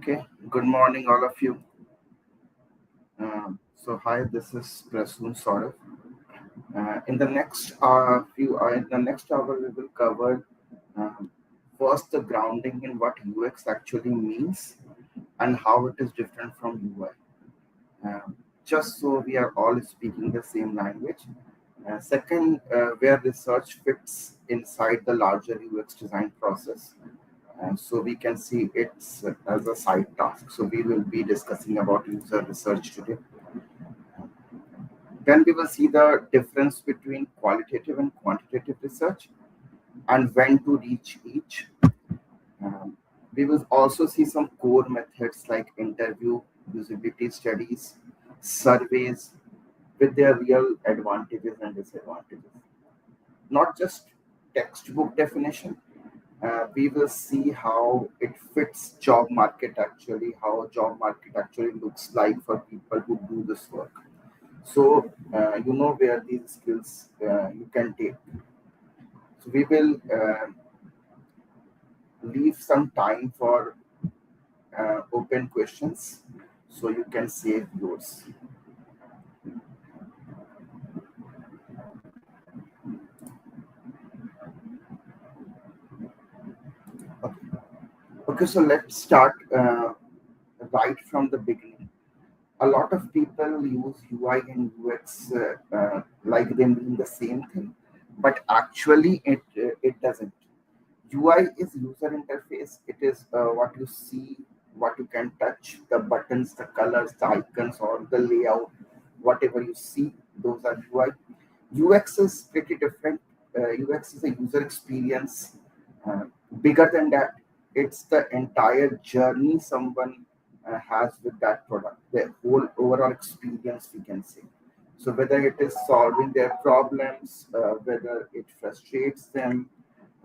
Okay, good morning, all of you. Hi, this is Prasun Saurav. In the next hour, we will cover um, first the grounding in what UX actually means and how it is different from UI. Just so we are all speaking the same language. Second, where research fits inside the larger UX design process. So we can see it as a side task. So we will be discussing about user research today. Then we will see the difference between qualitative and quantitative research and when to reach each. Um, we will also see some core methods like interview, usability studies, surveys with their real advantages and disadvantages. Not just textbook definition. We will see how it fits job market actually, how a job market actually looks like for people who do this work. So you know where these skills you can take. So we will leave some time for open questions, so you can save yours. Okay. Okay, so let's start right from the beginning. A lot of people use UI and UX like they mean the same thing, but actually it doesn't. UI is user interface. It is what you see, what you can touch, the buttons, the colors, the icons, or the layout, whatever you see, those are UI. UX is pretty different. UX is a user experience. Uh, Bigger than that, it's the entire journey someone has with that product, the whole overall experience, we can say. So whether it is solving their problems, whether it frustrates them,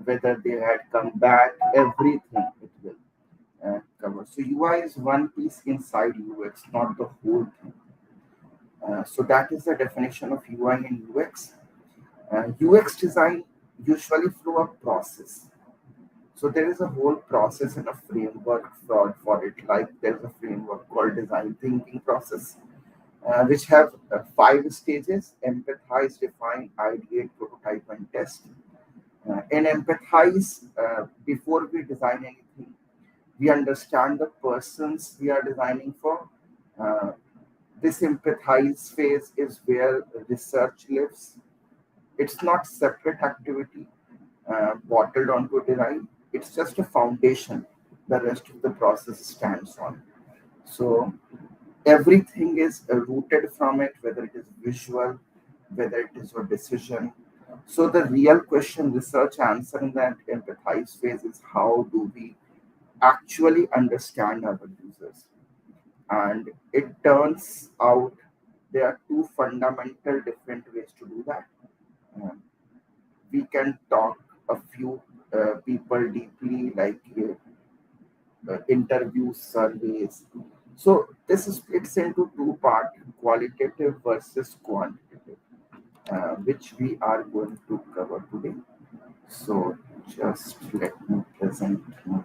whether they had come back, everything it will cover. So UI is one piece inside UX, not the whole thing. So that is the definition of UI and UX. UX design usually through a process. So there is a whole process and a framework for it. Like there's a framework called design thinking process, which have five stages: empathize, define, ideate, prototype, and test. In empathize, before we design anything, we understand the persons we are designing for. Uh, this empathize phase is where research lives. It's not separate activity bottled onto design. It's just a foundation the rest of the process stands on. So everything is rooted from it, whether it is visual, whether it is a decision. So the real question research answer in that empathize phase is how do we actually understand our users? And it turns out there are two fundamental different ways to do that. Um, we can talk a few people deeply, like interviews, surveys. So this is splits into two parts: qualitative versus quantitative, which we are going to cover today. So just let me present my.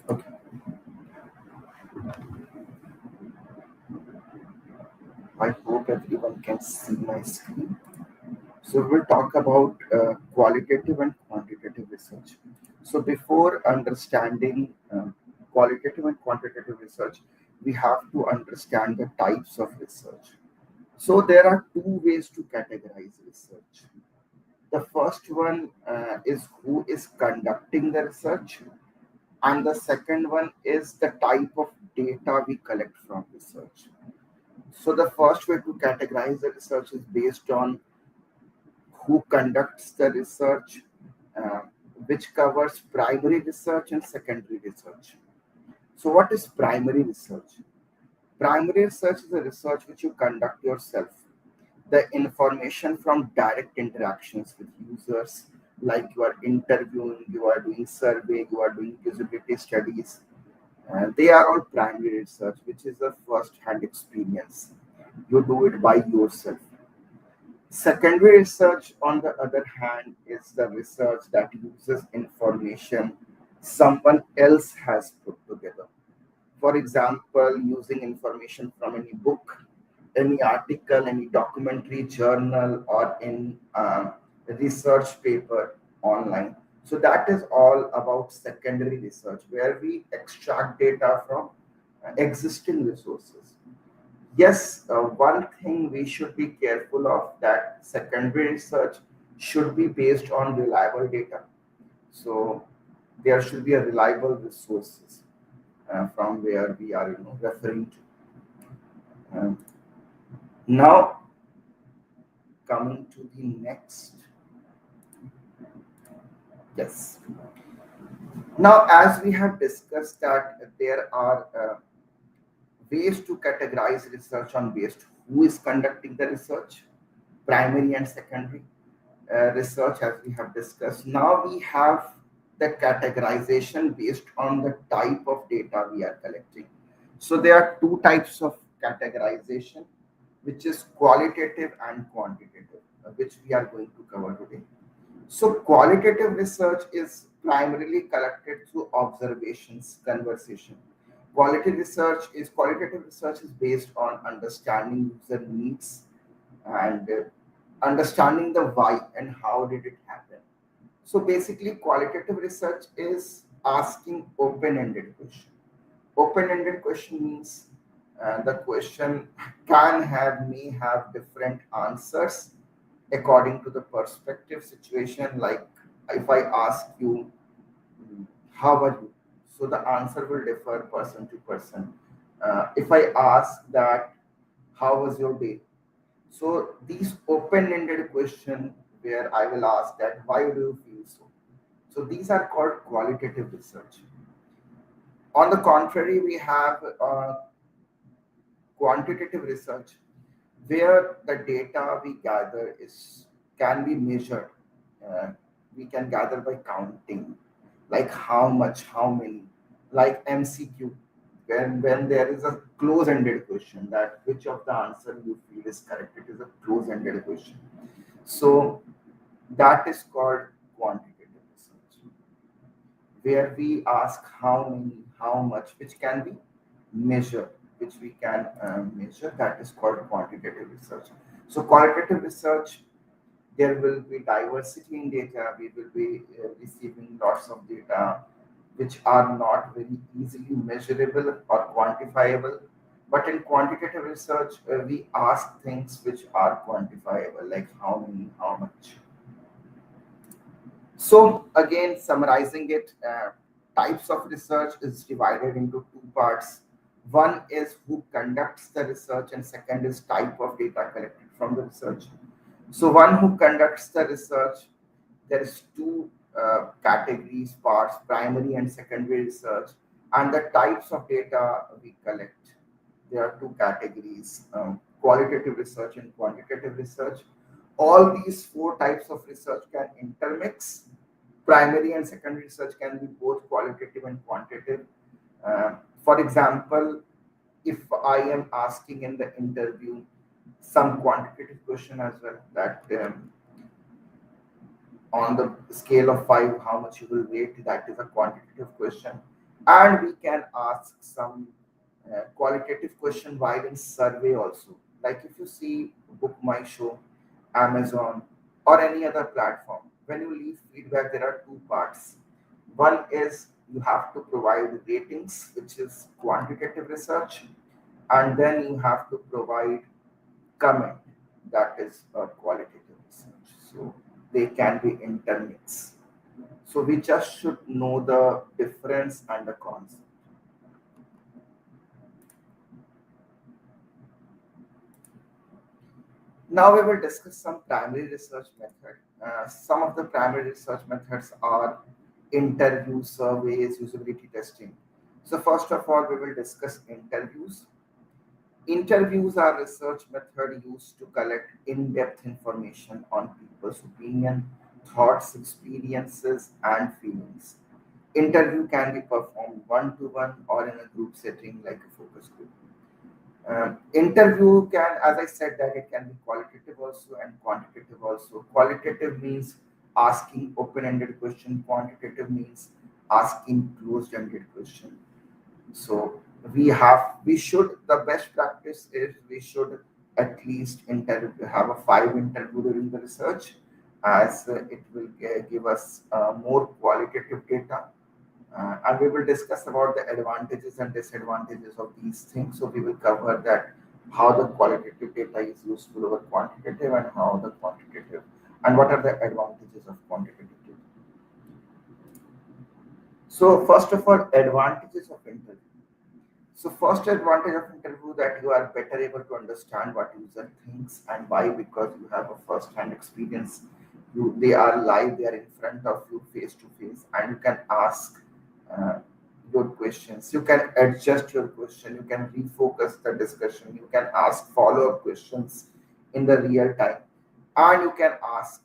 Okay, I hope everyone can see my screen. So we'll talk about qualitative and quantitative research. So before understanding qualitative and quantitative research, we have to understand the types of research. So there are two ways to categorize research. The first one is who is conducting the research, and the second one is the type of data we collect from research. So the first way to categorize the research is based on who conducts the research, uh, which covers primary research and secondary research. So, what is primary research? Primary research is a research which you conduct yourself. The information from direct interactions with users, like you are interviewing, you are doing survey, you are doing usability studies, they are all primary research, which is a first hand experience. You do it by yourself. Secondary research, on the other hand, is the research that uses information someone else has put together. For example, using information from any book, any article, any documentary, journal, or in research paper online. So that is all about secondary research, where we extract data from existing resources. Yes, one thing we should be careful of, that secondary research should be based on reliable data. So there should be a reliable resources from where we are, referring to. Um, Now coming to the next, yes. Now, as we have discussed that there are ways to categorize research on based who is conducting the research, primary and secondary research, as we have discussed. Now we have the categorization based on the type of data we are collecting. So there are two types of categorization, which is qualitative and quantitative, which we are going to cover today. So qualitative research is primarily collected through observations, conversation. Qualitative research is based on understanding user needs and understanding the why and how did it happen. So basically, qualitative research is asking open-ended question. Open-ended question means the question may have different answers according to the perspective situation. Like if I ask you, how are you? So the answer will differ person to person. If I ask that, how was your day? So these open-ended question where I will ask that, why do you feel so? So these are called qualitative research. On the contrary, we have quantitative research where the data we gather is can be measured. Uh, we can gather by counting, like how much, how many, like MCQ. When there is a close-ended question, that which of the answer you feel is correct, it is a close-ended question. So that is called quantitative research, where we ask how many, how much, which can be measured, which we can measure. That is called quantitative research. So qualitative research, there will be diversity in data. We will be receiving lots of data which are not very easily measurable or quantifiable. But in quantitative research, we ask things which are quantifiable, like how many, how much. So again, summarizing it, types of research is divided into two parts. One is who conducts the research, and second is type of data collected from the research. So one who conducts the research, there is two categories, parts, primary and secondary research, and the types of data we collect. There are two categories, qualitative research and quantitative research. All these four types of research can intermix. Primary and secondary research can be both qualitative and quantitative. For example, if I am asking in the interview some quantitative question as well, that on the scale of 5, how much you will rate, that is a quantitative question. And we can ask some qualitative question while in survey also. Like if you see Book My Show, Amazon, or any other platform, when you leave feedback, there are two parts. One is you have to provide ratings, which is quantitative research, and then you have to provide comment, that is qualitative research. So they can be intermixed. So we just should know the difference and the concept. Now we will discuss some primary research method. Some of the primary research methods are interview, surveys, usability testing. So first of all, we will discuss interviews. Interviews are research method used to collect in-depth information on people's opinion, thoughts, experiences, and feelings. Interview can be performed one-to-one or in a group setting like a focus group. Interview can, as I said, that it can be qualitative also and quantitative also. Qualitative means asking open-ended question. Quantitative means asking closed-ended question. So we should, the best practice is we should at least have a 5 interview during the research, as it will give us more qualitative data, and we will discuss about the advantages and disadvantages of these things. So we will cover that how the qualitative data is useful over quantitative, and how the quantitative, and what are the advantages of quantitative data. So first of all, advantages of interview. So first advantage of interview, that you are better able to understand what user thinks and why, because you have a first-hand experience. They are live, they are in front of you face to face, and you can ask uh, your questions. You can adjust your question. You can refocus the discussion. You can ask follow-up questions in the real time, and you can ask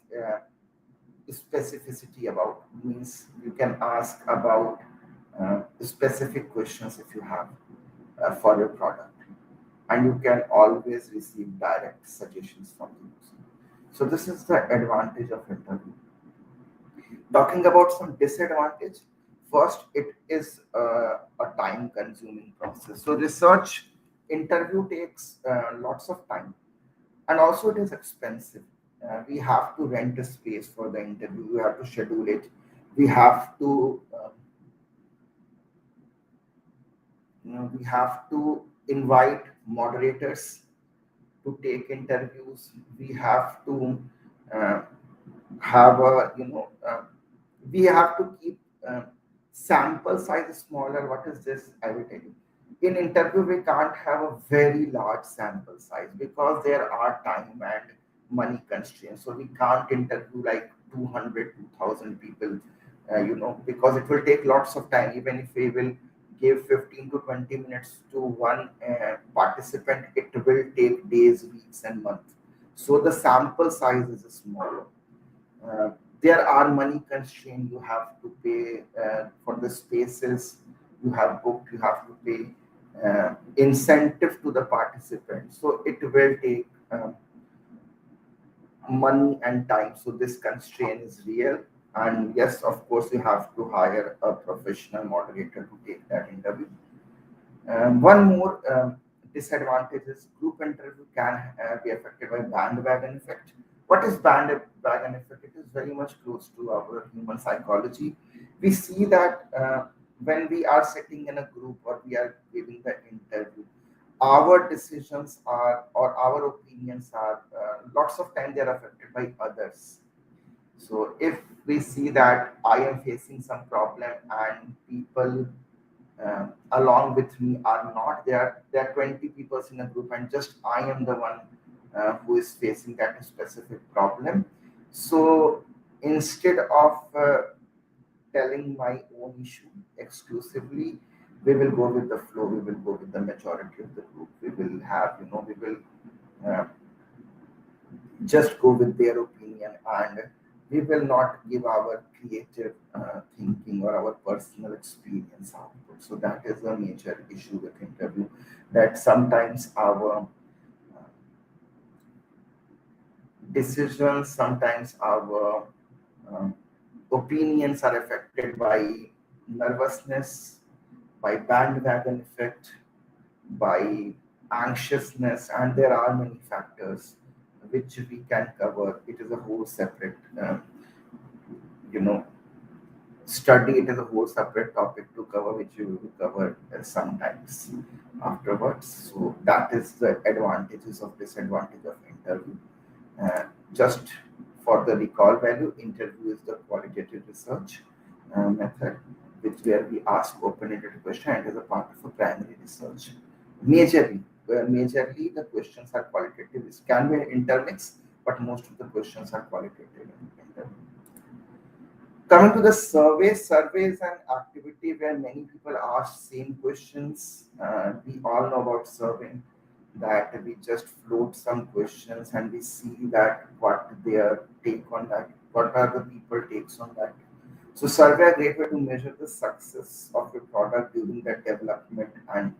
specificity about, means you can ask about specific questions if you have for your product, and you can always receive direct suggestions from the user. So this is the advantage of interview. Talking about some disadvantage, first, it is a time consuming process. So research interview takes lots of time, and also it is expensive. We have to rent a space for the interview, we have to schedule it, we have to we have to invite moderators to take interviews. We have to uh, have a we have to keep sample size smaller. What is this? I will tell you. In interview, we can't have a very large sample size because there are time and money constraints. So we can't interview like 200, 2,000 people, because it will take lots of time. Even if we will give 15 to 20 minutes to one participant, it will take days, weeks, and months. So the sample size is small. uh, there are money constraints. You have to pay for the spaces you have booked. You have to pay incentive to the participants. So it will take money and time. So this constraint is real. And yes, of course, you have to hire a professional moderator to take that interview. One more disadvantage is group interview can be affected by bandwagon effect. What is bandwagon effect? It is very much close to our human psychology. We see that when we are sitting in a group or we are giving the interview, our decisions are, or our opinions are, lots of time they are affected by others. So if we see that I am facing some problem and people along with me are not there. There are 20 people in a group, and just I am the one who is facing that specific problem. So instead of telling my own issue exclusively, we will go with the flow. We will go with the majority of the group. We will have, we will uh, just go with their opinion, and we will not give our creative thinking or our personal experience output. So that is a major issue with interview, that sometimes our decisions, sometimes our um, opinions are affected by nervousness, by bandwagon effect, by anxiousness, and there are many factors which we can cover. It is a whole separate, you know, study. It is a whole separate topic to cover, which we will cover sometimes afterwards. So that is the advantages of disadvantage of interview. Just for the recall value, interview is the qualitative research method, which where we ask open-ended question and is a part of a primary research. Majorly, majorly the questions are qualitative. It can be intermix, but most of the questions are qualitative in interview. Coming to the surveys and activity where many people ask same questions. We all know about survey, that we just float some questions and we see that what their take on that, what are the people takes on that. So survey a great way to measure the success of your product during the development and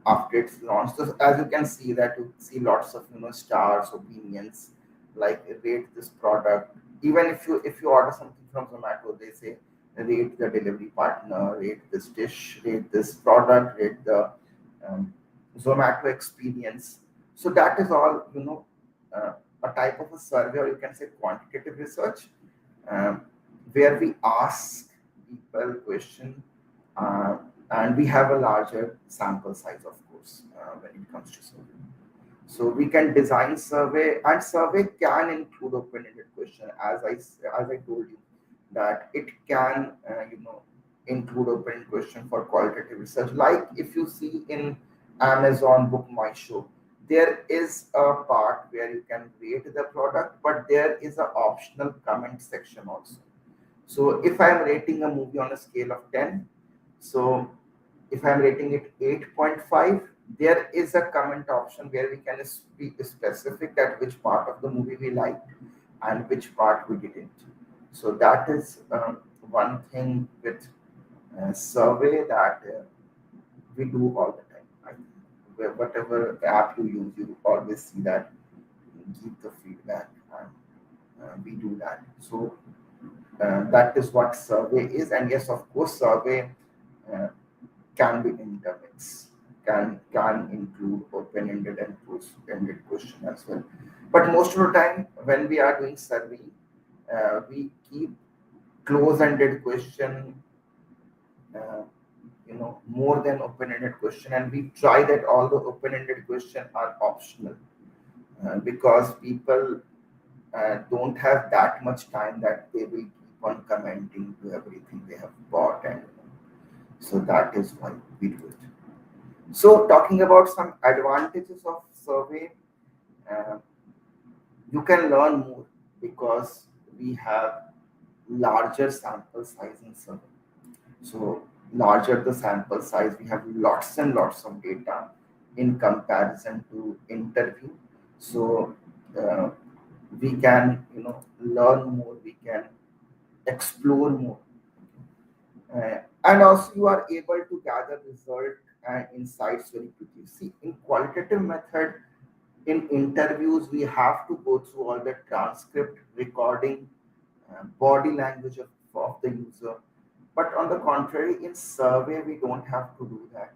after it's launched. So as you can see that you see lots of stars, opinions, like rate this product. Even if you order something from Zomato, they say rate the delivery partner, rate this dish, rate this product, rate the um, Zomato experience. So that is all a type of a survey, or you can say quantitative research, um, where we ask people question, uh, and we have a larger sample size, of course, when it comes to survey. So we can design survey, and survey can include open-ended question. As I told you that it can include open-ended question for qualitative research. Like if you see in Amazon Book My Show, there is a part where you can rate the product, but there is an optional comment section also. So if I'm rating a movie on a scale of 10, so if I'm rating it 8.5, there is a comment option where we can be specific at which part of the movie we liked and which part we didn't. So that is one thing with survey that we do all the time. I think whatever app you use, you always see that give the feedback, and we do that. So that is what survey is. And yes, of course, survey uh, can be intermixed, can include open-ended and closed-ended question as well. But most of the time, when we are doing survey, we keep close-ended question, uh, more than open-ended question, and we try that all the open-ended question are optional, because people don't have that much time that they will keep on commenting to everything they have bought, and so that is why we do it. So talking about some advantages of survey, uh, you can learn more because we have larger sample size in survey. So larger the sample size, we have lots and lots of data in comparison to interview. So uh, we can learn more, we can explore more. And also you are able to gather result and insights very quickly. See, in qualitative method, in interviews, we have to go through all the transcript, recording, body language of the user. But on the contrary, in survey, we don't have to do that.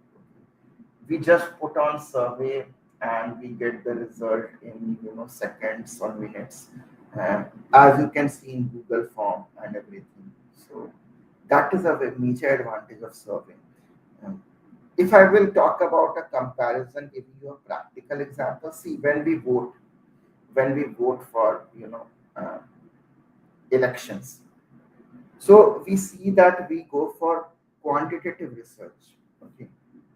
We just put on survey and we get the result in seconds or minutes, as you can see in Google form and everything. So that is a major advantage of survey. Um, if I will talk about a comparison, giving you a practical example, see, when we vote for elections, so we see that we go for quantitative research. Okay,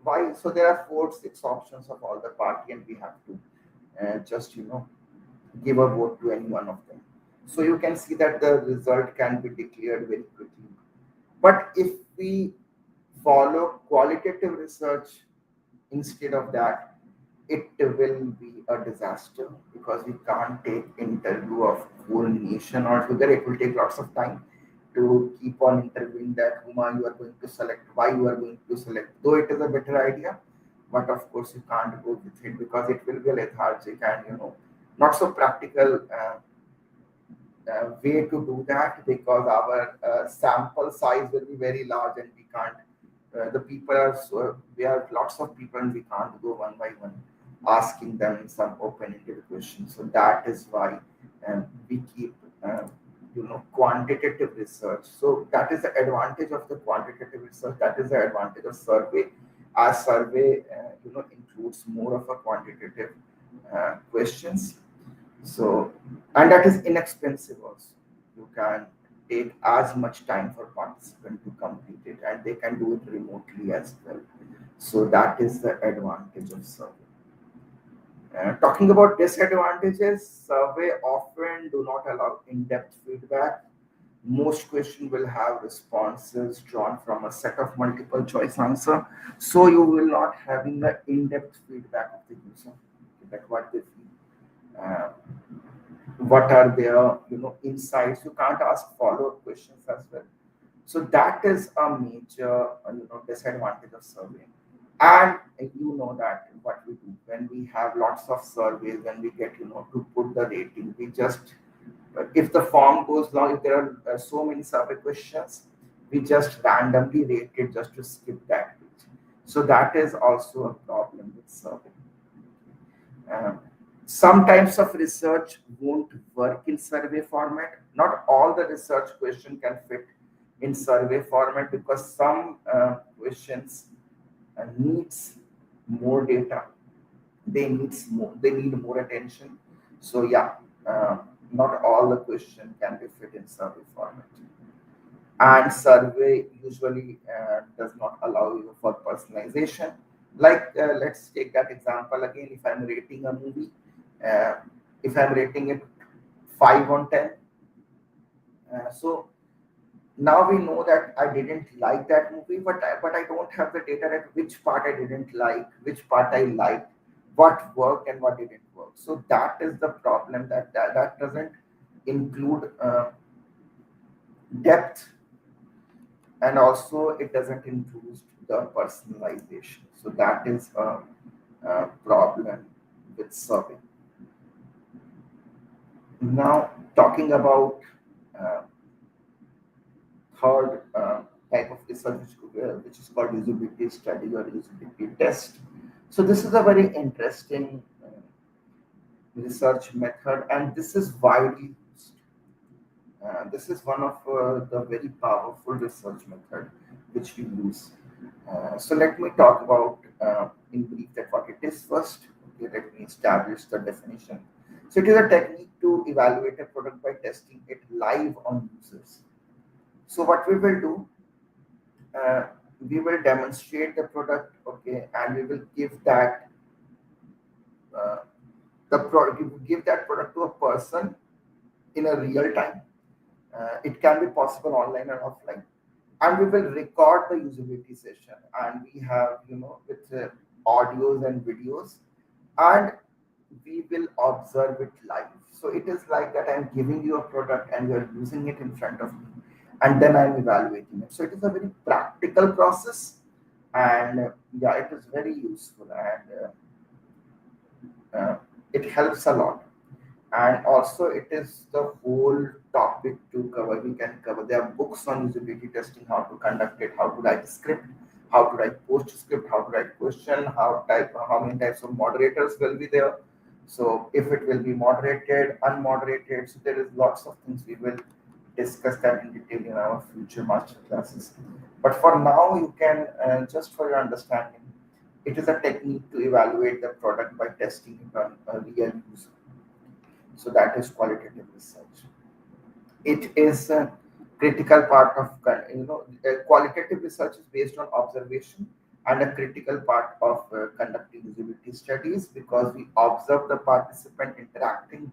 why? So there are 4 6 options of all the party, and we have to just give a vote to any one of them. So you can see that the result can be declared very quickly. But if we follow qualitative research instead of that, it will be a disaster, because we can't take interview of whole nation altogether. It will take lots of time to keep on interviewing that whom are you are going to select, why you are going to select. Though it is a better idea, but of course you can't go with it because it will be lethargic and not so practical way to do that, because our sample size will be very large and we can't. The people are so, we have lots of people and we can't go one by one asking them some open-ended questions. So that is why we keep quantitative research. So that is the advantage of the quantitative research. That is the advantage of survey. As survey includes more of a quantitative questions. So, and that is inexpensive also. You can take as much time for participant to complete it, and they can do it remotely as well. So that is the advantage of survey. Talking about disadvantages, survey often do not allow in-depth feedback. Most question will have responses drawn from a set of multiple choice answer, so you will not having the in-depth feedback of the user, that what they feel. What are their insights. You can't ask follow-up questions as well. So that is a major disadvantage of survey. And you know that what we do when we have lots of surveys, when we get to put the rating, we just if the form goes long, if there are so many survey questions, we just randomly rate it just to skip that page. So that is also a problem with survey. Um, some types of research won't work in survey format. Not all the research question can fit in survey format because some questions needs more data. They need more attention. So yeah, uh, not all the question can be fit in survey format. And survey usually does not allow you for personalization. Like let's take that example again. If I'm rating a movie, uh, if I'm rating it 5 on 10, so now we know that I didn't like that movie, but I don't have the data that which part I didn't like, which part I liked, what worked and what didn't work. So that is the problem, that doesn't include depth, and also it doesn't include the personalization. So that is a problem with survey. Now talking about uh, third type of research, which is called usability study or usability test. So this is a very interesting research method, and this is widely used. This is one of the very powerful research method which we use. So let me talk about in brief that what it is first. Okay, let me establish the definition. So it is a technique to evaluate a product by testing it live on users. So what we will do, uh, we will demonstrate the product, okay, and we will uh, give that product to a person in a real time. It can be possible online and offline, and we will record the usability session, and we have with audios and videos, and we will observe it live. So it is like that I'm giving you a product and you're using it in front of me, and then I'm evaluating it. So it is a very practical process, and yeah, it is very useful, and it helps a lot. And also it is the whole topic to cover. We can cover, there are books on usability testing, how to conduct it, how to write a script, how to write post script, how to write question, how many types of moderators will be there, so if it will be moderated, unmoderated. So there is lots of things, we will discuss that in detail in our future master classes. But for now you can just for your understanding, it is a technique to evaluate the product by testing it on a real user. So that is qualitative research. It is a critical part of qualitative research is based on observation, and a critical part of conducting usability studies, because we observe the participant interacting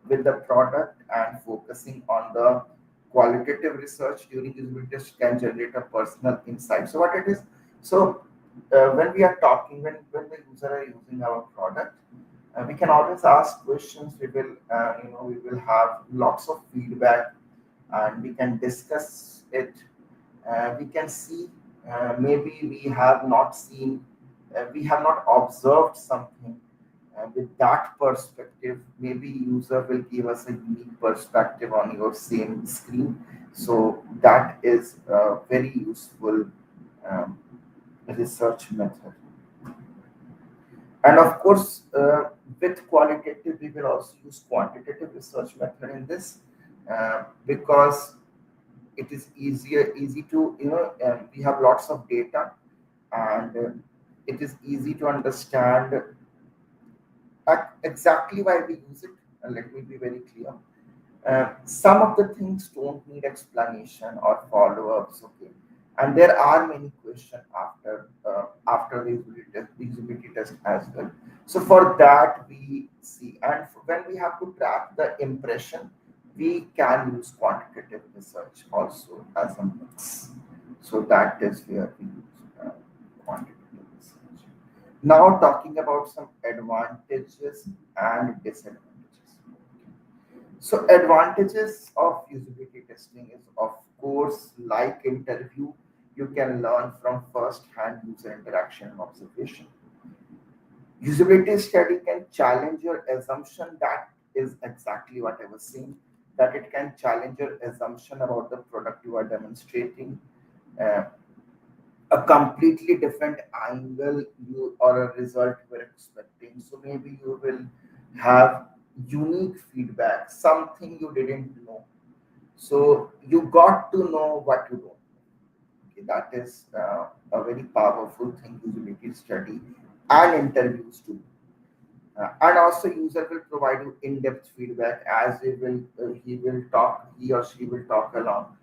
with the product, and focusing on the qualitative research during usability test can generate a personal insight. So what it is, so when we are talking, when the user are using our product, we can always ask questions. We will have lots of feedback, and we can discuss it. We can see, maybe we have not observed something with that perspective. Maybe user will give us a unique perspective on your same screen. So that is a very useful um, research method. And of course, with qualitative, we will also use quantitative research method in this, because it is easy to, we have lots of data, and it is easy to understand exactly why we use it. And let me be very clear. Some of the things don't need explanation or follow-ups, okay? And there are many questions after the usability test as well. So for that we see, and when we have to track the impression, we can use quantitative research also as a mix. So that is where we use quantitative research. Now talking about some advantages and disadvantages. So advantages of usability testing is, of course, like interview, You can learn from first-hand user interaction and observation. Usability study can challenge your assumption. That is exactly what I was saying. That it can challenge your assumption about the product you are demonstrating. Uh, a completely different angle you or a result you were expecting. So maybe you will have unique feedback, something you didn't know. So you got to know what you don't. Okay, that is a very powerful thing usability study and interviews too. And also user will provide you in-depth feedback as he or she will talk along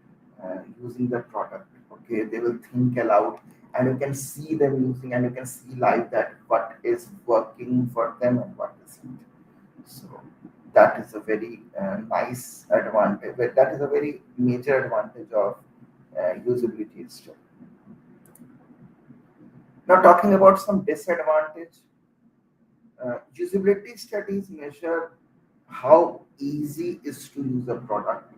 using the product. Okay, they will think aloud, and you can see them using, and you can see live that what is working for them and what isn't. So that is a very nice advantage. But that is a very major advantage of usability study. Now talking about some disadvantage, usability studies measure how easy is to use a product,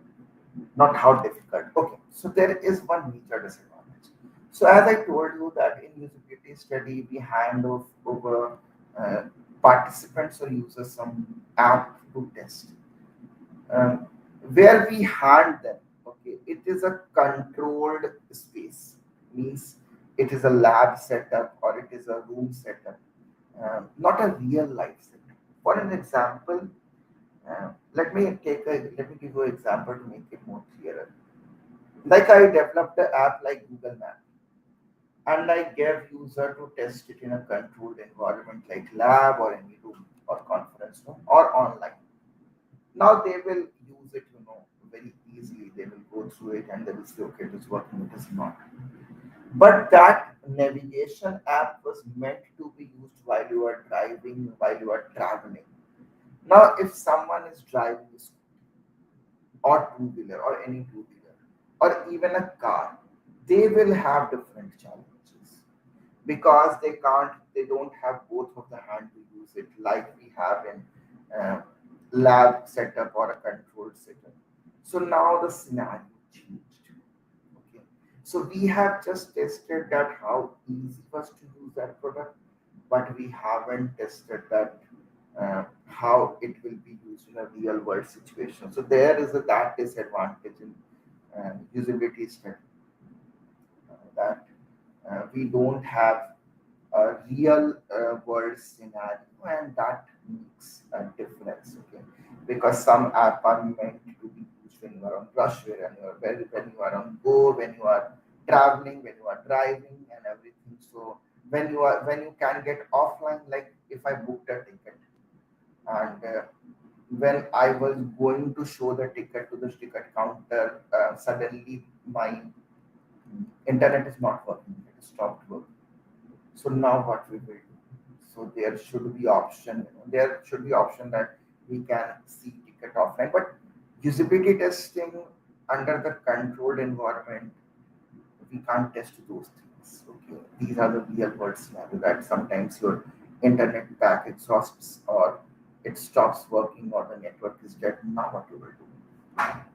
not how difficult. Okay, so there is one major disadvantage. So as I told you that in usability study we hand over uh, participants or users some app to test. Um, where we hand them, okay, it is a controlled space, means it is a lab setup or it is a room setup, not a real life setup. For an example, let me give you an example to make it more clearer. Like I developed an app like Google Map, and I gave user to test it in a controlled environment like lab or any room or conference room or online. Now they will use it, very easily. They will go through it and they will say, okay, it is working, it is not. But that navigation app was meant to be used while you are driving, while you are traveling. Now, if someone is driving a scooter or two-wheeler or any two-wheeler or even a car, they will have different challenges because they don't have both of the hand to use it like we have in uh, lab setup or a controlled setup. So now the scenario changed. Okay, so we have just tested that how easy was to use that product, but we haven't tested that how it will be used in a real world situation. So there is that disadvantage in usability study, that we don't have a real world scenario, and that makes a difference. Okay, because some app are meant to be used when you are on rush hour, when you are on go, when you are traveling, when you are driving and everything. So when you can get offline, like if I booked a ticket and when I was going to show the ticket to the ticket counter, suddenly my internet is not working. It stopped working. So now what we will do? So there should be option. There should be option that we can see ticket offline. But usability testing under the controlled environment, we can't test those things. Okay, these are the real world scenario that sometimes your internet pack exhausts or it stops working or the network is dead. Now what you will do?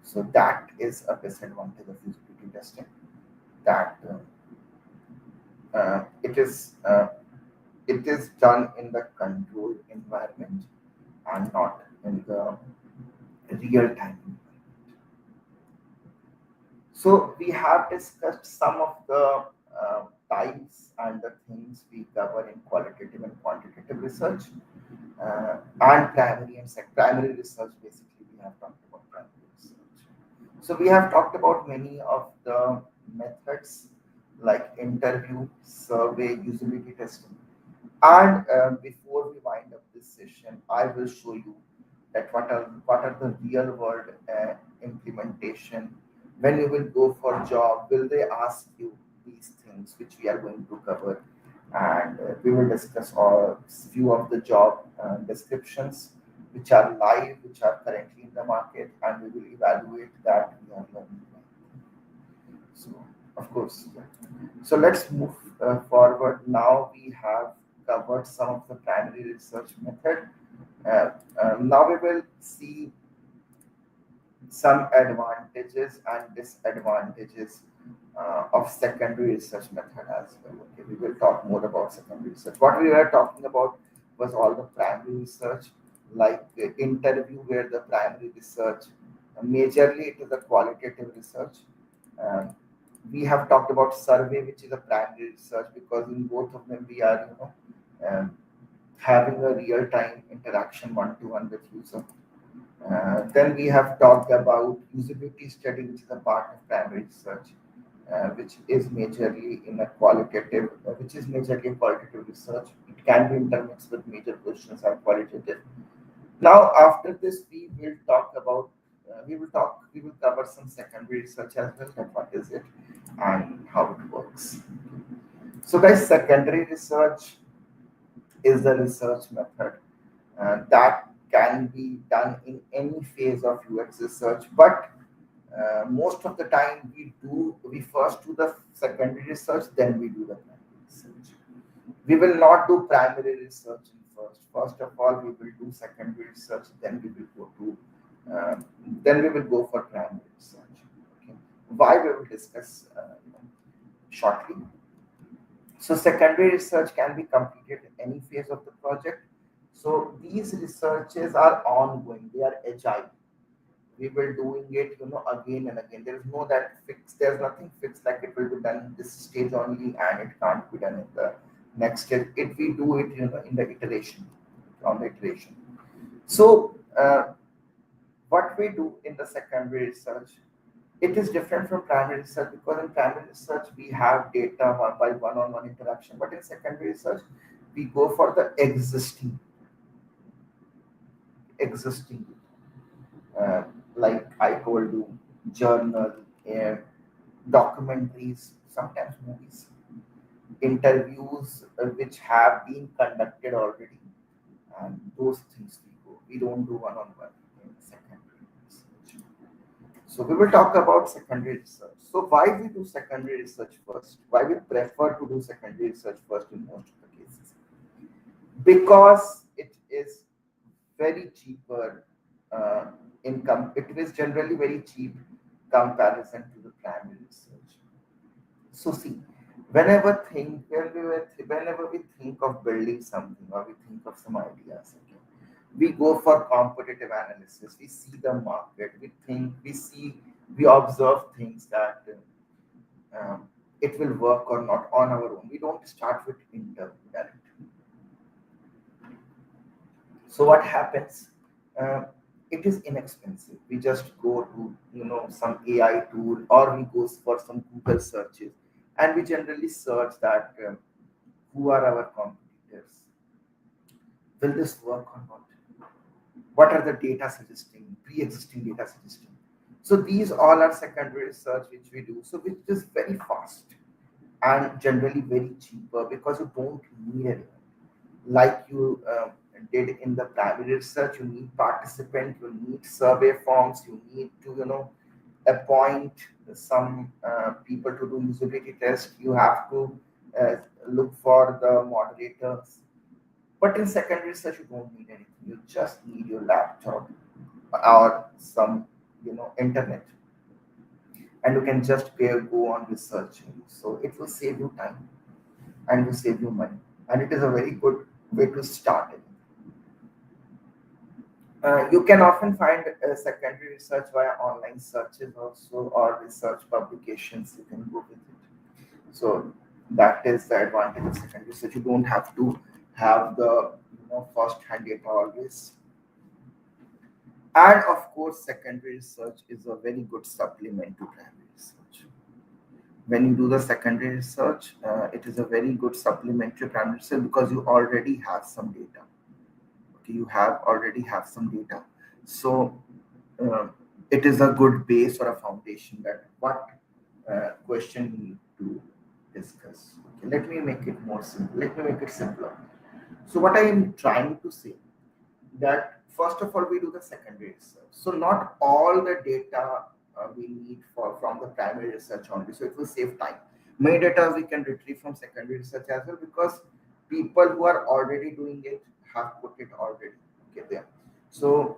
So that is a disadvantage of usability testing. That it is done in the controlled environment and not in the real time environment. So we have discussed some of the types and the things we cover in qualitative and quantitative research, and primary research. Basically, we have talked about primary research. So we have talked about many of the methods like interview, survey, usability testing. And before we wind up this session, I will show you that what are the real world implementation. When you will go for job, will they ask you these things which we are going to cover, and we will discuss a few of the job descriptions which are live, which are currently in the market, and we will evaluate that we are learning. So, of course, yeah. So let's move forward. Now we have covered some of the primary research method. Uh, now we will see some advantages and disadvantages of secondary research method as well. Okay, we will talk more about secondary research. What we were talking about was all the primary research, like the interview, where the primary research, majorly it is a qualitative research. Um, we have talked about survey, which is a primary research, because in both of them we are, having a real time interaction one to one with user. Then we have talked about usability study, which is a part of primary research, which is majorly in a qualitative, which is majorly a qualitative research. It can be intermixed with major questions or qualitative. Now, after this, we will cover some secondary research as well, that what is it and how it works. So, guys, secondary research is the research method that can be done in any phase of UX research, but most of the time we first do the secondary research, then we do the primary research. We will not do primary research in first. First of all, we will do secondary research, then we will go to uh, then we will go for primary research. Okay. Why, we will discuss shortly. So secondary research can be completed in any phase of the project. So these researches are ongoing, they are agile. We will doing it, again and again. There is no that fixed, there's nothing fixed like it will be done in this stage only and it can't be done in the next stage. It we do it, in the iteration, on the iteration. So what we do in the secondary research, it is different from primary research, because in primary research we have data one by one-on-one interaction, but in secondary research we go for the existing, uh, like I told you, journal, uh, documentaries, sometimes movies, interviews which have been conducted already, and those things we go. We don't do one-on-one in secondary research. So we will talk about secondary research. So why we do secondary research first? Why we prefer to do secondary research first in most of the cases? Because it is very cheaper it is generally very cheap comparison to the primary research. So see, whenever we think of building something, or we think of some ideas, okay, we go for competitive analysis. We see the market. We observe things that it will work or not on our own. We don't start with interview directly. So what happens? Uh, it is inexpensive. We just go to some AI tool, or we go for some Google searches, and we generally search that who are our competitors, will this work or not? What are the data suggesting, pre-existing data suggesting? So these all are secondary research which we do. So which is very fast and generally very cheaper, because you don't need anyone like you did in the primary research. You need participant, you need survey forms, you need to appoint some people to do usability test. You have to uh, look for the moderators. But in secondary research, you don't need anything. You just need your laptop or some internet, and you can just go on researching. So it will save you time and will save you money, and it is a very good way to start it. You can often find secondary research via online searches also, or research publications. You can go with it. So that is the advantage of secondary research. You don't have to have the first-hand data always. And of course, secondary research is a very good supplement to primary research. When you do the secondary research, it is a very good supplement to primary research, because you already have some data. Okay, you have already have some data. So uh, it is a good base or a foundation that what question you need to discuss. Okay, let me make it more simple. Let me make it simpler. So what I am trying to say, that first of all we do the secondary research. So not all the data we need for from the primary research only. So it will save time. Many data we can retrieve from secondary research as well, because people who are already doing it have put it already. Okay, there. So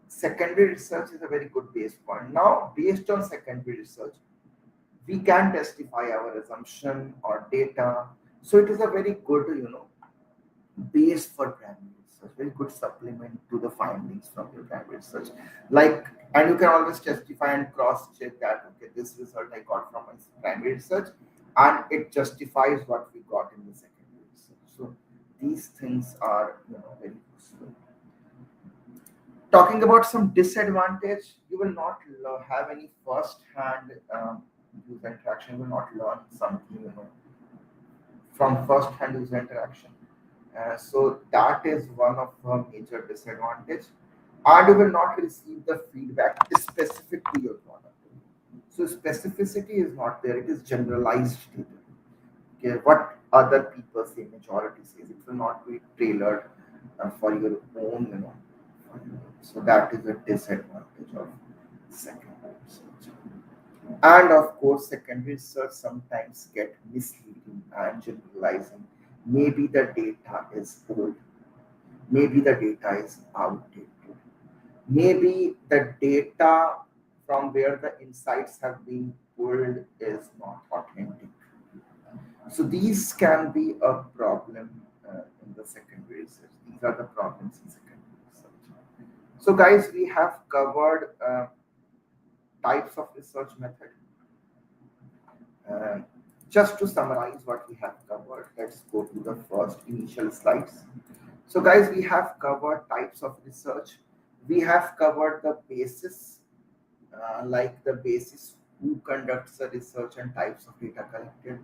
secondary research is a very good base point. Now, based on secondary research, we can testify our assumption or data. So it is a very good, base for primary research, very good supplement to the findings from your primary research. Like, and you can always testify and cross check that, okay, this result I got from my primary research and it justifies what we got in the secondary research. So these things are, very useful. Talking about some disadvantage, you will not have any first hand user interaction. You will not learn something, from first hand user interaction. So that is one of the major disadvantage. And you will not receive the feedback specific to your product. So specificity is not there. It is generalized data. Okay, what other people say, majority says, it will not be tailored for your own, So that is a disadvantage of secondary research. And of course, secondary research sometimes get misleading and generalizing. Maybe the data is old. Maybe the data is outdated. Maybe the data from where the insights have been pulled is not authentic. So these can be a problem in the secondary research. These are the problems in secondary research. So guys, we have covered types of research method. Uh, just to summarize what we have covered, let's go to the first initial slides. So guys, we have covered types of research. We have covered the basis, like the basis, who conducts the research and types of data collected.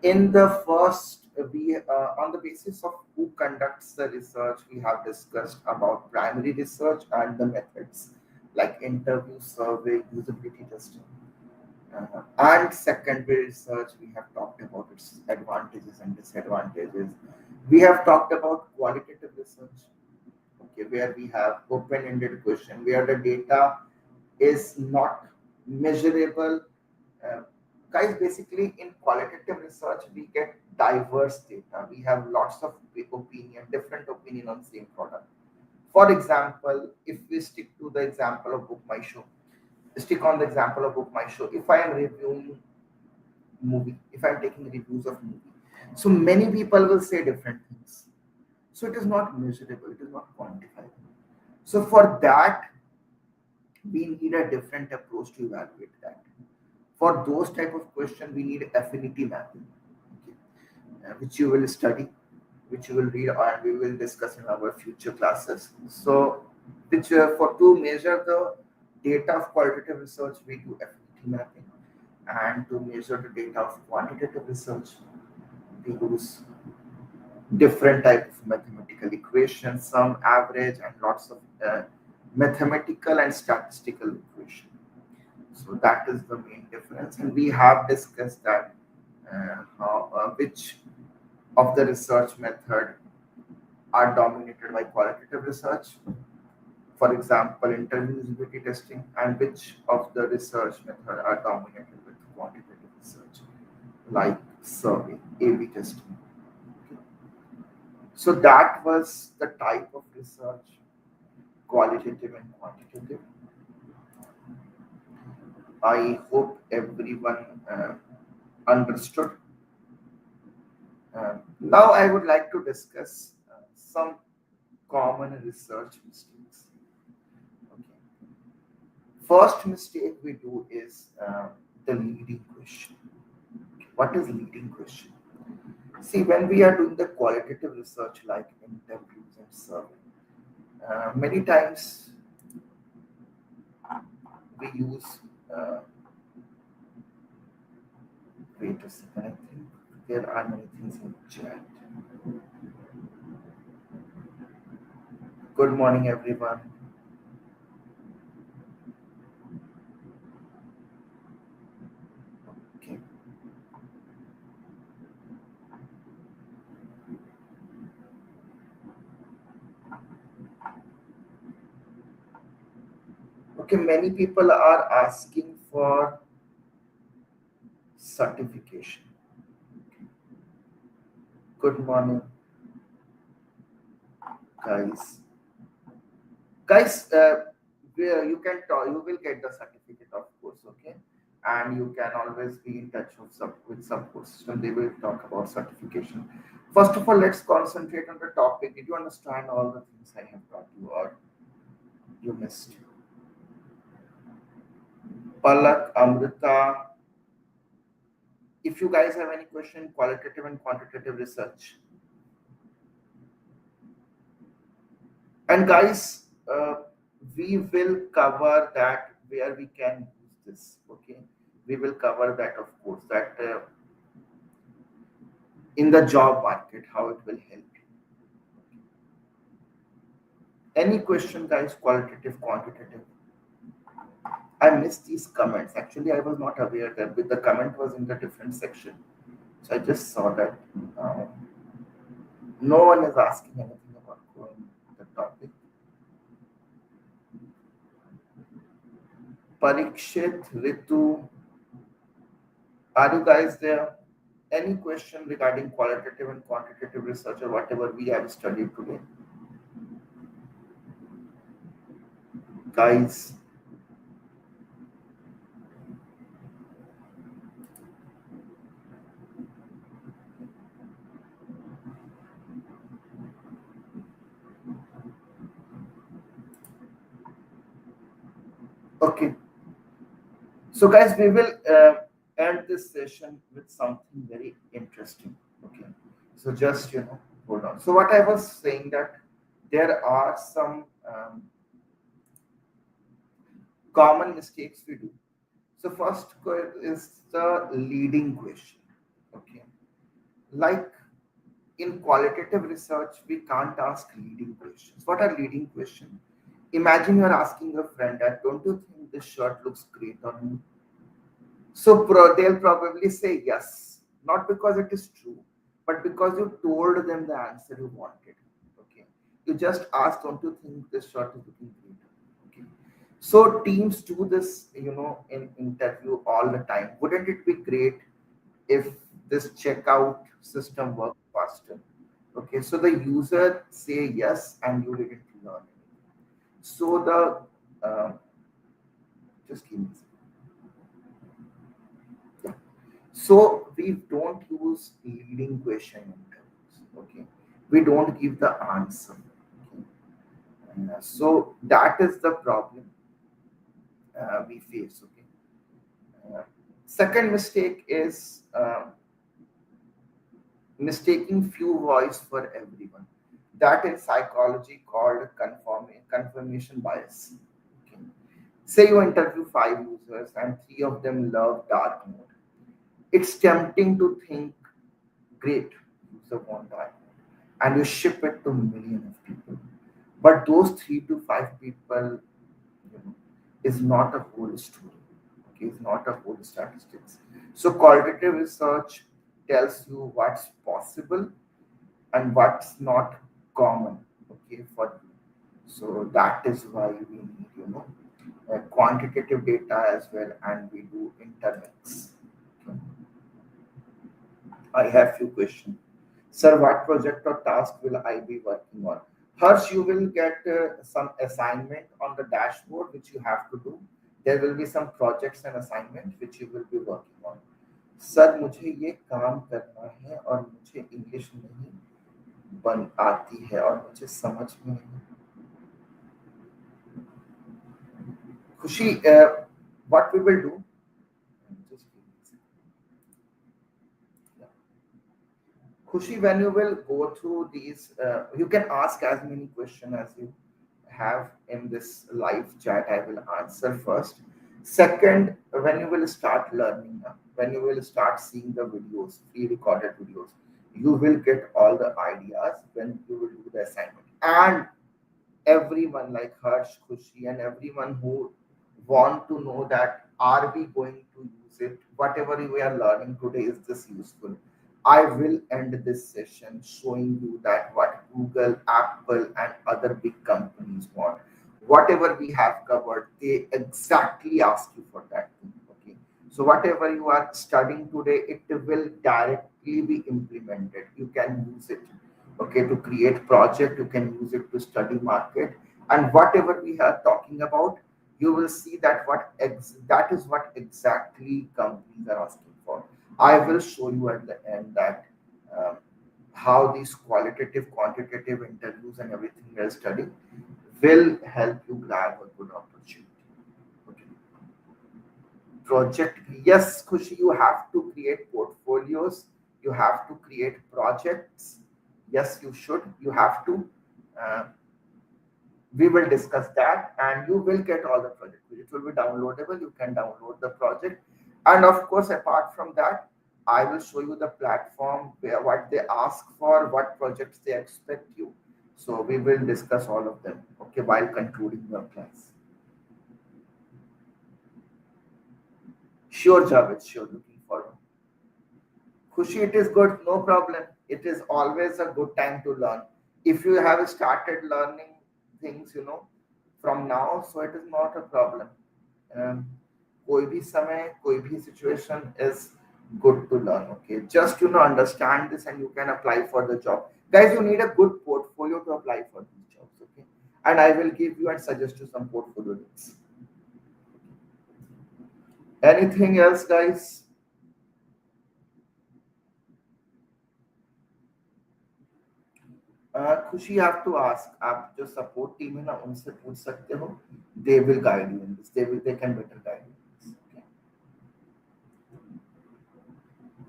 In the first, we on the basis of who conducts the research, we have discussed about primary research and the methods like interview, survey, usability testing. And secondary research, we have talked about its advantages and disadvantages. We have talked about qualitative research, okay, where we have open-ended question, where the data is not measurable. Uh, Guys, basically in qualitative research, we get diverse data. We have lots of opinion, different opinion on same product. For example, if we stick to the example of Book My Show, stick on the example of Book My Show. If I am reviewing movie, if I'm taking reviews of movie, so many people will say different things. So it is not measurable, it is not quantifiable. So for that, we need a different approach to evaluate that. For those type of question, we need affinity mapping, okay, which you will study, which you will read, and we will discuss in our future classes. So, which for to measure the data of qualitative research, we do affinity mapping, and to measure the data of quantitative research, we use different type of mathematical equations, some average, and lots of mathematical and statistical equation. So that is the main difference, and we have discussed that how which of the research method are dominated by qualitative research. For example, interview usability testing, and which of the research method are dominated with quantitative research, like survey, A/B testing. So that was the type of research, qualitative and quantitative. I hope everyone understood. Now I would like to discuss some common research mistakes. Okay. First mistake we do is the leading question. What is leading question? See, when we are doing the qualitative research like interviews and survey, many times we use, uh, wait a second, I think there are many things in chat. Good morning, everyone. Okay. Okay, many people are asking for certification. Good morning, guys. Guys, where you can talk, you will get the certificate, of course. Okay, and you can always be in touch with support system. They will talk about certification. First of all, let's concentrate on the topic. Did you understand all the things I have taught you, or you missed? Palak, Amrita, if you guys have any question, qualitative and quantitative research. And guys, we will cover that where we can use this. Okay, we will cover that, of course, that in the job market, how it will help you. Any question, guys? Qualitative, quantitative. I missed these comments. Actually, I was not aware that the comment was in the different section. So I just saw that. Uh, no one is asking anything about the topic. Parikshit, Ritu, are you guys there? Any question regarding qualitative and quantitative research or whatever we have studied today? Guys, okay. So, guys, we will end this session with something very interesting. Okay. So, just hold on. So, what I was saying that there are some common mistakes we do. So, is the leading question. Okay. Like in qualitative research, we can't ask leading questions. What are leading questions? Imagine you're asking a friend that, don't you think this shirt looks great on you? So they'll probably say yes, not because it is true, but because you told them the answer you wanted. Okay, you just asked, don't you think this shirt is looking great? Okay, so teams do this, in interview all the time. Wouldn't it be great if this checkout system worked faster? Okay, so the user say yes, and you didn't learn. So just give me a second. Yeah. So we don't use leading question interviews. Okay, we don't give the answer. Okay. So that is the problem we face. Okay. Second mistake is mistaking few voice for everyone. That in psychology called confirmation bias. Okay. Say you interview five users and three of them love dark mode. It's tempting to think, great, user want dark mode, and you ship it to millions of people. But those 3 to 5 people, is not a whole story. Okay, it's not a whole statistics. So qualitative research tells you what's possible and what's not common. Okay, for you. So that is why we need, quantitative data as well, and we do intermix. Okay. I have few questions. Sir, what project or task will I be working on? Harsh, you will get some assignment on the dashboard which you have to do. There will be some projects and assignment which you will be working on. Sir मुझे ये काम करना है और मुझे English नहीं बन आती है और मुझे समझ में नहीं. खुशी, what we will do? Just give me a second. Khushi, when you will go through these, you can ask as many questions as you have in this live chat. I will answer first. Second, when you will start learning now, when you will start seeing the videos, pre-recorded videos, you will get all the ideas when you will do the assignment. And everyone like Harsh, Khushi, and everyone who want to know that are we going to use it? Whatever we are learning today, is this useful? I will end this session showing you that what Google, Apple, and other big companies want. Whatever we have covered, they exactly ask you for that thing. Okay. So whatever you are studying today, it will directly be implemented. You can use it. Okay, to create project, you can use it to study market, and whatever we are talking about, you will see that that is what exactly companies are asking for. I will show you at the end that um, how these qualitative, quantitative interviews and everything you're studying will help you grab a good opportunity. Okay. Project, yes, Khushi, you have to create portfolios, you have to create projects. Yes, you should. You have to. Uh, we will discuss that, and you will get all the project. It will be downloadable. You can download the project, and of course, apart from that, I will show you the platform where what they ask for, what projects they expect you. So we will discuss all of them. Okay, while concluding your class. Sure, Javed. Sure, looking forward. Khushi, it is good, no problem. It is always a good time to learn. If you have started learning things, from now, so it is not a problem. Um, कोई भी समय, कोई भी situation is good to learn. Okay, just understand this and you can apply for the job. Guys, you need a good portfolio to apply for these jobs. Okay, and I will give you and suggest you some portfolio links. Anything else, guys? खुशी have to ask, आप जो support team है ना उनसे पूछ सकते हो. They will guide you in this, they can better guide you.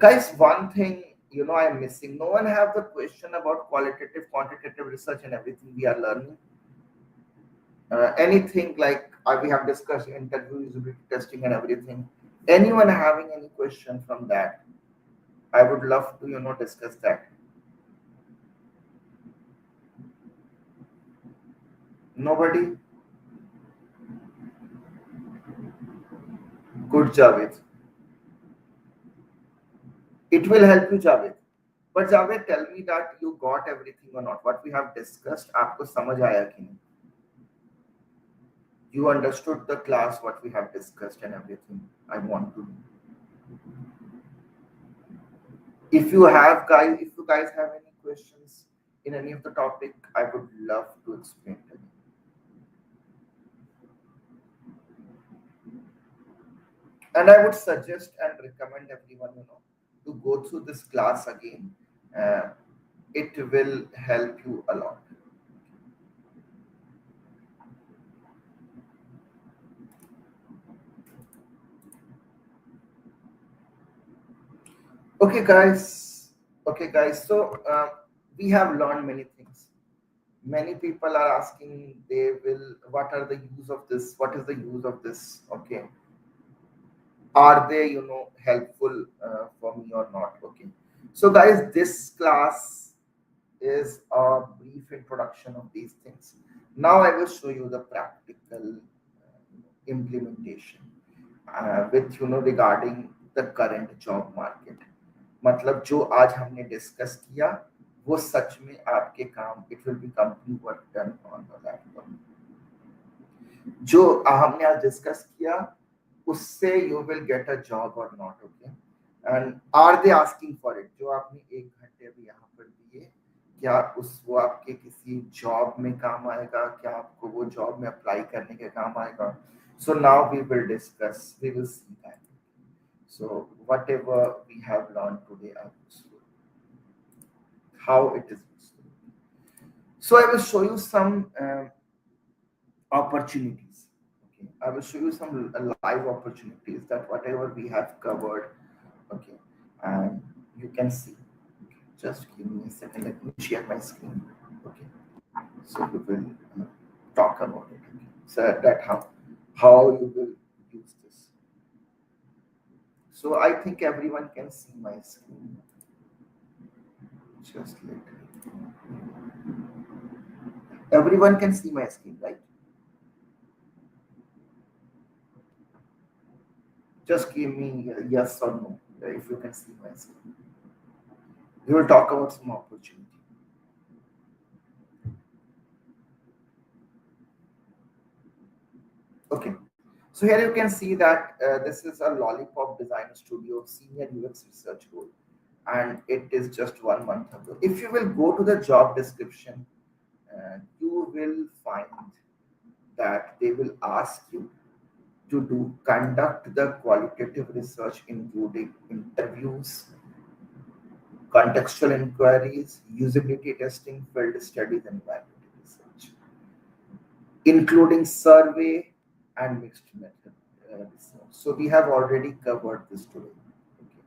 Guys, one thing I am missing, no one have the question about qualitative, quantitative research and everything we are learning. Anything like we have discussed interview usability testing and everything. Anyone having any question from that? I would love to discuss that. Nobody? Good, Javed. It will help you, Javed. But Javed, tell me that you got everything or not. What we have discussed, आपको समझ आया कि नहीं? You understood the class, what we have discussed and everything. I want to know. If you guys have any questions in any of the topic, I would love to explain to you. And I would suggest and recommend everyone, to go through this class again. Uh, it will help you a lot. Okay, guys. Okay, guys. So we have learned many things. Many people are asking, what are the use of this? What is the use of this? Okay. Are they, helpful for me or not? Okay. So, guys, this class is a brief introduction of these things. Now I will show you the practical implementation with regarding the current job market. मतलब जो आज हमने discuss किया वो सच में आपके काम, it will be company work done on the laptop. जो हमने आज डिस्कस किया उससे you will get a job और not. Okay, and are they asking for it? जो आपने 1 घंटे भी यहाँ पर दिए, क्या वो आपके किसी जॉब में काम आएगा? क्या आपको वो जॉब में अप्लाई करने के काम आएगा? So now we will discuss, we will see that. So whatever we have learned today are useful. How it is useful. So I will show you some opportunities. Okay, I will show you some live opportunities that whatever we have covered. Okay, and you can see. Okay, just give me a second. Let me share my screen. Okay, so we will talk about it. Okay. So that how you will use this. So I think everyone can see my screen. Just let me. Everyone can see my screen, right? Just give me a yes or no if you can see my screen. We will talk about some opportunity. Okay. So here you can see that this is a Lollipop Design Studio Senior UX Research role, and it is just 1 month ago. If you will go to the job description, you will find that they will ask you to do conduct the qualitative research, including interviews, contextual inquiries, usability testing, field studies, and qualitative research, including survey and mixed method research. So we have already covered this today. Okay.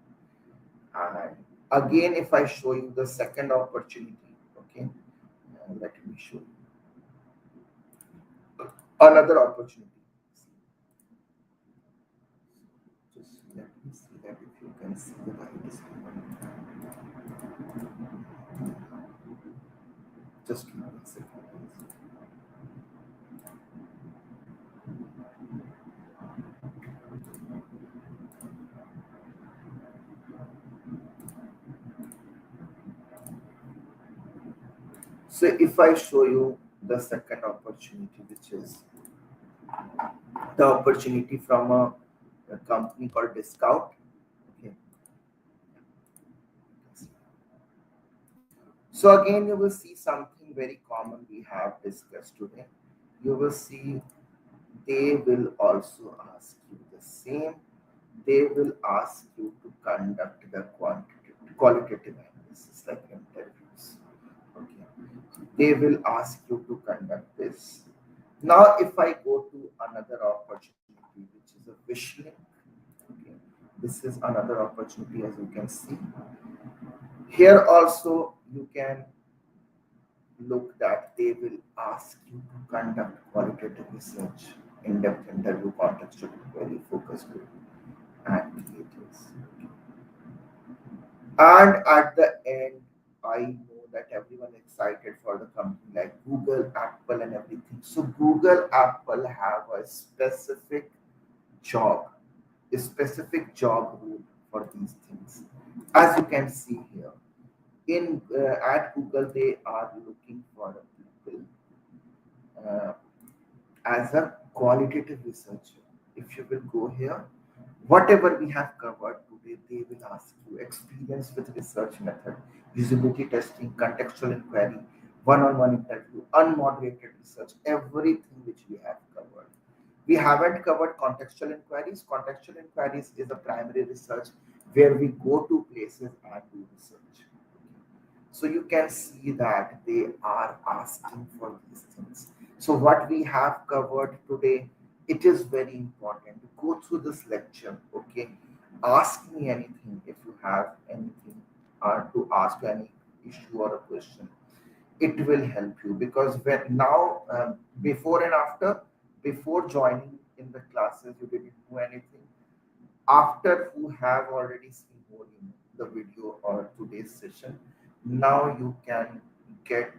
And again, if I show you the second opportunity, okay, let me show you another opportunity. Just let me see that if you can see the right screen. Just give me a second. So if I show you the second opportunity, which is the opportunity from a company called Discount. Okay. So again, you will see something very common we have discussed today. You will see they will also ask you the same. They will ask you to conduct the qualitative analysis like interviews. Okay. They will ask you to conduct this. Now, if I go to another opportunity, which is a wish link, okay, this is another opportunity as you can see. Here also you can look that they will ask you to conduct qualitative research, in-depth interview, contextual inquiry, focus group, and creators. And at the end, I know that everyone excited for the company like Google, Apple, and everything. So Google, Apple have job, a specific job rule for these things. As you can see here, in at Google, they are looking for people uh, as a qualitative researcher. If you will go here, whatever we have covered today, they will ask you experience with research method, usability testing, contextual inquiry, one-on-one interview, unmoderated research, everything which we have covered. We haven't covered contextual inquiries. Contextual inquiries is a primary research where we go to places and do research. So you can see that they are asking for these things. So what we have covered today, it is very important. Go through this lecture, okay? Ask me anything if you have anything or to ask any issue or a question. It will help you because when now before and after, before joining in the classes, you didn't do anything. After you have already seen more in the video or today's session, now you can get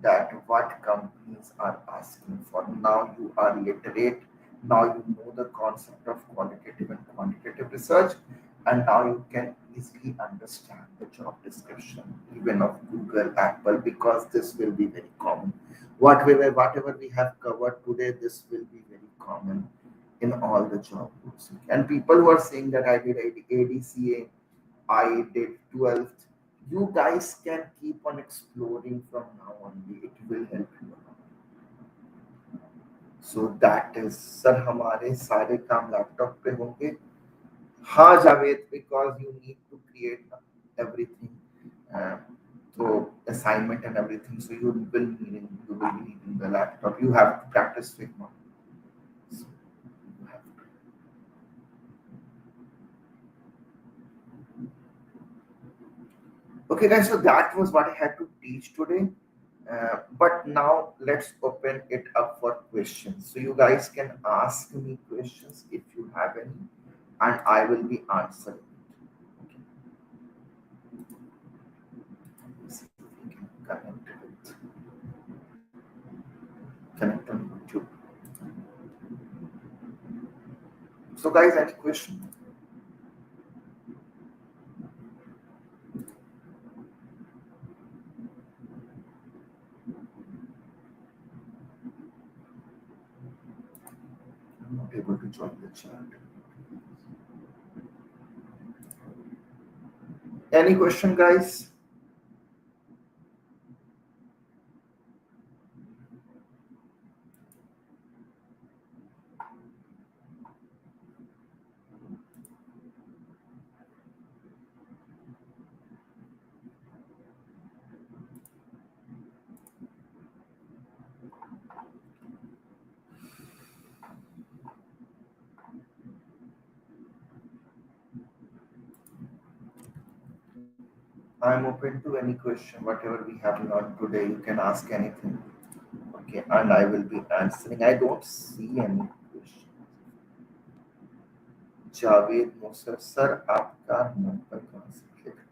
that what companies are asking for. Now you are literate. Now you know the concept of qualitative and quantitative research, and now you can easily understand the job description even of Google, Apple, because this will be very common. Whatever we have covered today, this will be very common in all the job groups. And people who are saying that I did ADCA, I did 12th, you guys can keep on exploring from now only. It will help you. So that is, sir, हमारे सारे काम laptop पे होंगे. हाँ Javed, because you need to create everything, uh, so assignment and everything. So you will be needing the laptop. You have to practice Figma. So you have to. Okay, guys. So that was what I had to teach today. But now let's open it up for questions. So you guys can ask me questions if you have any, and I will be answering it. Okay. Let's see if we can connect on YouTube. So guys, any question? I'm not able to join the chat. Any question, guys? I'm open to any question, whatever we have learned today. You can ask anything, okay, and I will be answering. I don't see any question. Javed Moser sir आपका number कहाँ से मिलेगा?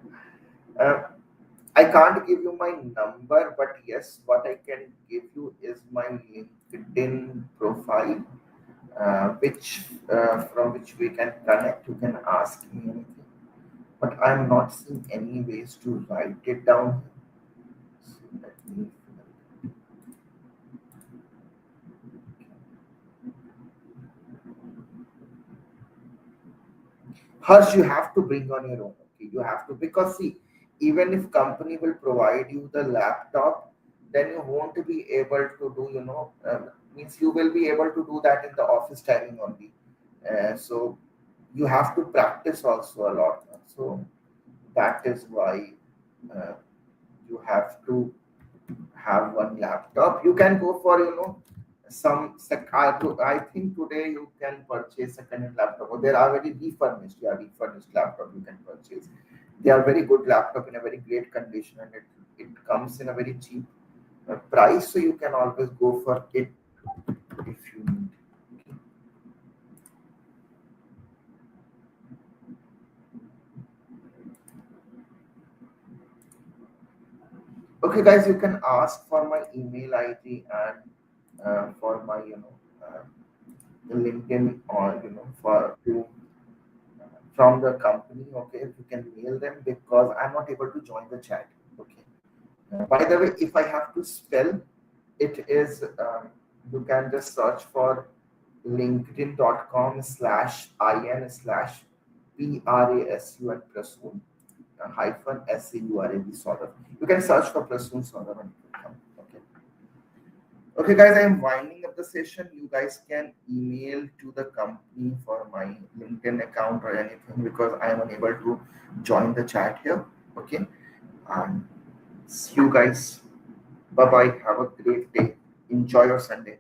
I can't give you my number, but yes, what I can give you is my LinkedIn profile, which from which we can connect. You can ask me anything, but I'm not seeing any ways to write it down. So let me. Harsh, you have to bring on your own. Okay, you have to, because see, even if company will provide you the laptop, then you won't be able to do. Means you will be able to do that in the office timing only. So you have to practice also a lot. So that is why uh, you have to have one laptop. You can go for I think today you can purchase second-hand laptop. Or there are very refurbished, yeah, refurbished laptop you can purchase. They are very good laptop in a very great condition, and it comes in a very cheap price. So you can always go for it if you need. Okay, guys, you can ask for my email ID and for my LinkedIn, or for to from the company. Okay, you can mail them because I'm not able to join the chat. Okay. By the way, if I have to spell, it is you can just search for linkedin.com/in/prasun hyphen SAURAV. You can search for Prasun Saurav and it will come. Okay. Okay, guys, I am winding up the session. You guys can email to the company for my LinkedIn account or anything, because I am unable to join the chat here. Okay. And see you guys. Bye bye. Have a great day. Enjoy your Sunday.